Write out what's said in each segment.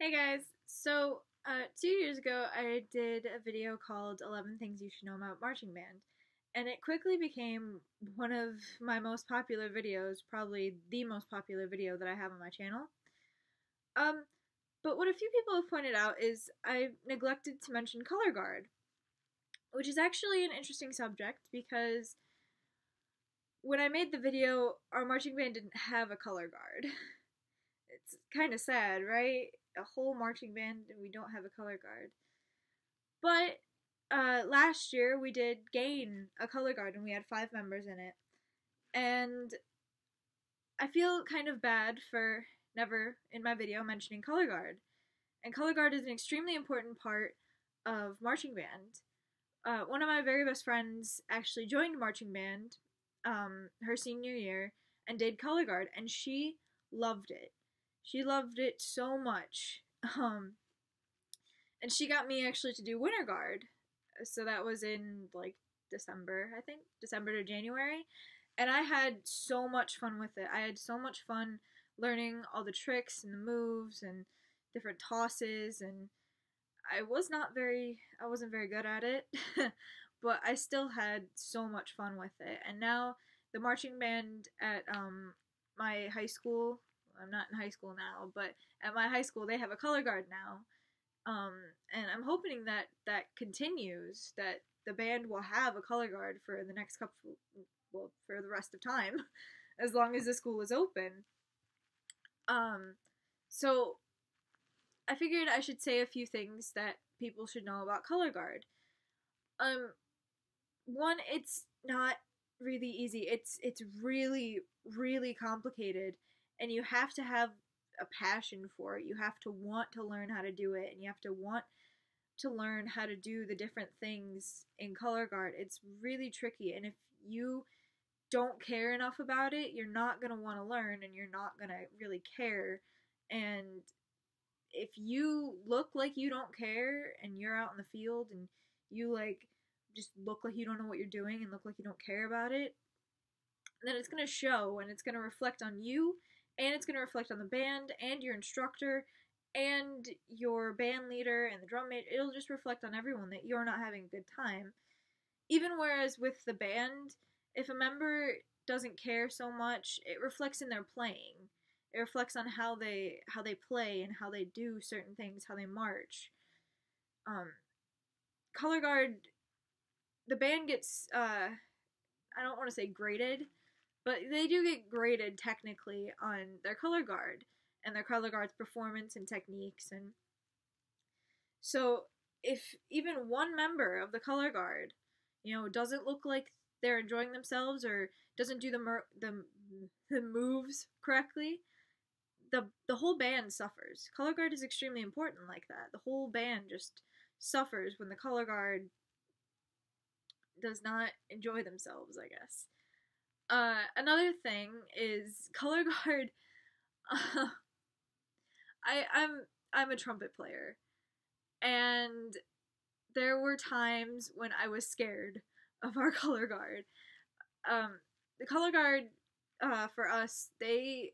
Hey guys, so 2 years ago I did a video called 11 Things You Should Know About Marching Band, and it quickly became one of my most popular videos, probably the most popular video that I have on my channel. Um, but what a few people have pointed out is I neglected to mention color guard, which is actually an interesting subject because when I made the video, our marching band didn't have a color guard. It's kind of sad, right? A whole marching band and we don't have a color guard. But last year we did gain a color guard and we had 5 members in it. And I feel kind of bad for never in my video mentioning color guard. And color guard is an extremely important part of marching band. One of my very best friends actually joined marching band her senior year and did color guard, and she loved it. She loved it so much. And she got me actually to do winter guard. So that was in like December, I think, December to January. And I had so much fun with it. I had so much fun learning all the tricks and the moves and different tosses, and I wasn't very good at it, but I still had so much fun with it. And now the marching band at my high school, I'm not in high school now, but at my high school they have a color guard now. Um, and I'm hoping that that continues, that the band will have a color guard for the next couple, well, for the rest of time, as long as the school is open. Um, so I figured I should say a few things that people should know about color guard. Um, One, it's not really easy. It's really complicated, and you have to have a passion for it. You have to want to learn how to do it, and you have to want to learn how to do the different things in color guard. It's really tricky, and if you don't care enough about it, you're not going to want to learn and you're not going to really care. And if you look like you don't care and you're out in the field and you like just look like you don't know what you're doing and look like you don't care about it, then it's going to show and it's going to reflect on you, and it's going to reflect on the band and your instructor and your band leader and the drum major. It'll just reflect on everyone that you're not having a good time. Even whereas with the band, if a member doesn't care so much, it reflects in their playing. It reflects on how they play and how they do certain things, how they march. Um, Color guard, the band gets I don't want to say graded, but they do get graded technically on their color guard and their color guard's performance and techniques. And so if even one member of the color guard, doesn't look like they're enjoying themselves or doesn't do the moves correctly, the whole band suffers. Color guard is extremely important like that. The whole band just suffers when the color guard does not enjoy themselves, I guess. Another thing is color guard. Uh, I'm a trumpet player, and there were times when I was scared of our color guard. The color guard for us, they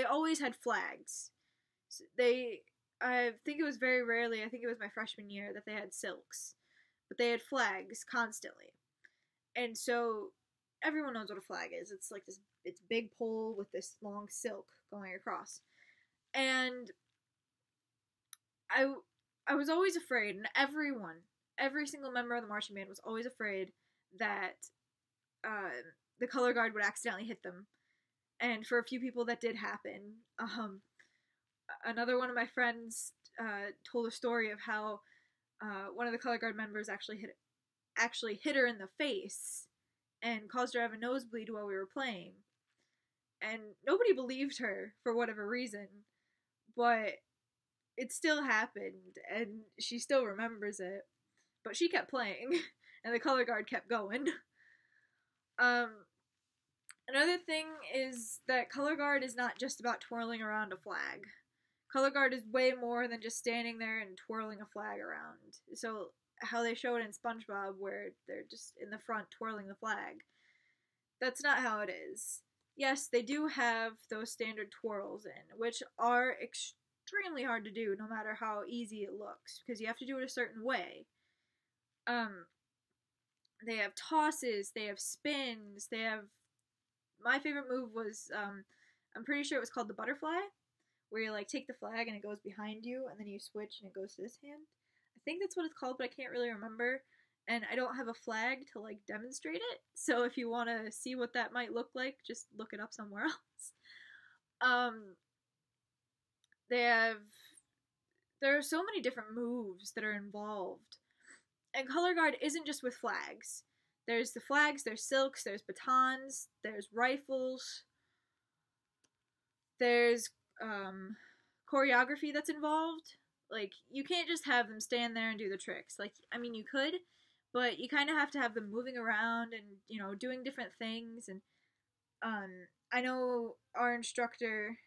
always had flags. So I think it was very rarely. I think it was my freshman year that they had silks, but they had flags constantly. And so everyone knows what a flag is. It's like this it's big pole with this long silk going across. And I I was always afraid, and every single member of the marching band was always afraid that uh, the color guard would accidentally hit them. And for a few people that did happen. Another one of my friends told a story of how one of the color guard members actually hit her in the face and caused her to have a nosebleed while we were playing. And nobody believed her for whatever reason, but it still happened, and she still remembers it. But she kept playing, and the color guard kept going. Um, Another thing is that color guard is not just about twirling around a flag. Color guard is way more than just standing there and twirling a flag around. So how they show it in SpongeBob, where they're just in the front twirling the flag, that's not how it is. Yes, they do have those standard twirls in, which are extremely hard to do, no matter how easy it looks, because you have to do it a certain way. Um, they have tosses, they have spins, they have. My favorite move was, I'm pretty sure it was called the butterfly, where you like take the flag and it goes behind you, and then you switch and it goes to this hand. I think that's what it's called, but I can't really remember. And I don't have a flag to like demonstrate it, so if you want to see what that might look like, just look it up somewhere else. Um, they have there are so many different moves that are involved, and color guard isn't just with flags. There's the flags, there's silks, there's batons, there's rifles, there's choreography that's involved. Like, you can't just have them stand there and do the tricks. Like, I mean, you could, but you kind of have to have them moving around and, doing different things. And I know our instructor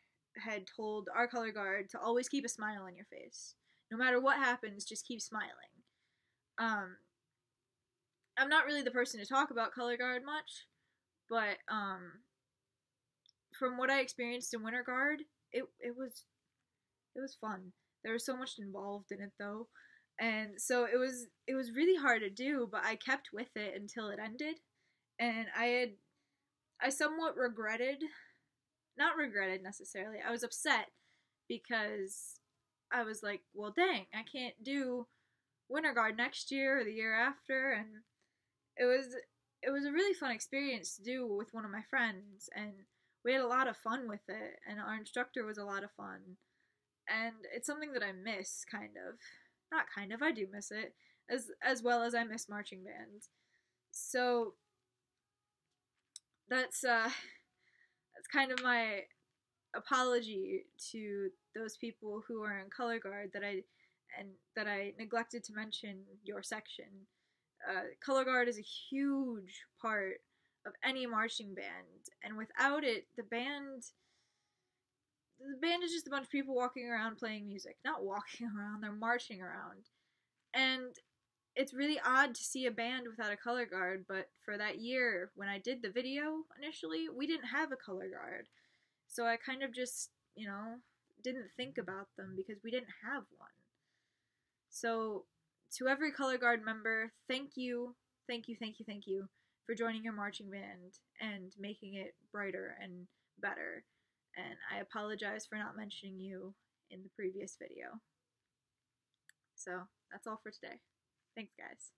had told our color guard to always keep a smile on your face. No matter what happens, just keep smiling. I'm not really the person to talk about color guard much, but from what I experienced in Winter Guard, it was fun. There was so much involved in it though, and so it was really hard to do, but I kept with it until it ended, and I somewhat regretted, not regretted necessarily. I was upset because I was like, well, dang, I can't do Winter Guard next year or the year after, and it was it was a really fun experience to do with one of my friends, and we had a lot of fun with it, and our instructor was a lot of fun, and it's something that I miss, kind of. Not kind of, I do miss it, as well as I miss marching band. So that's kind of my apology to those people who are in color guard that I neglected to mention your section. Color guard is a huge part of any marching band, and without it, the band is just a bunch of people walking around playing music. Not walking around, they're marching around. And it's really odd to see a band without a color guard, but for that year, when I did the video initially, we didn't have a color guard. So I kind of just, didn't think about them because we didn't have one. So, to every color guard member, thank you, thank you, thank you, thank you for joining your marching band and making it brighter and better. And I apologize for not mentioning you in the previous video. So, that's all for today. Thanks, guys.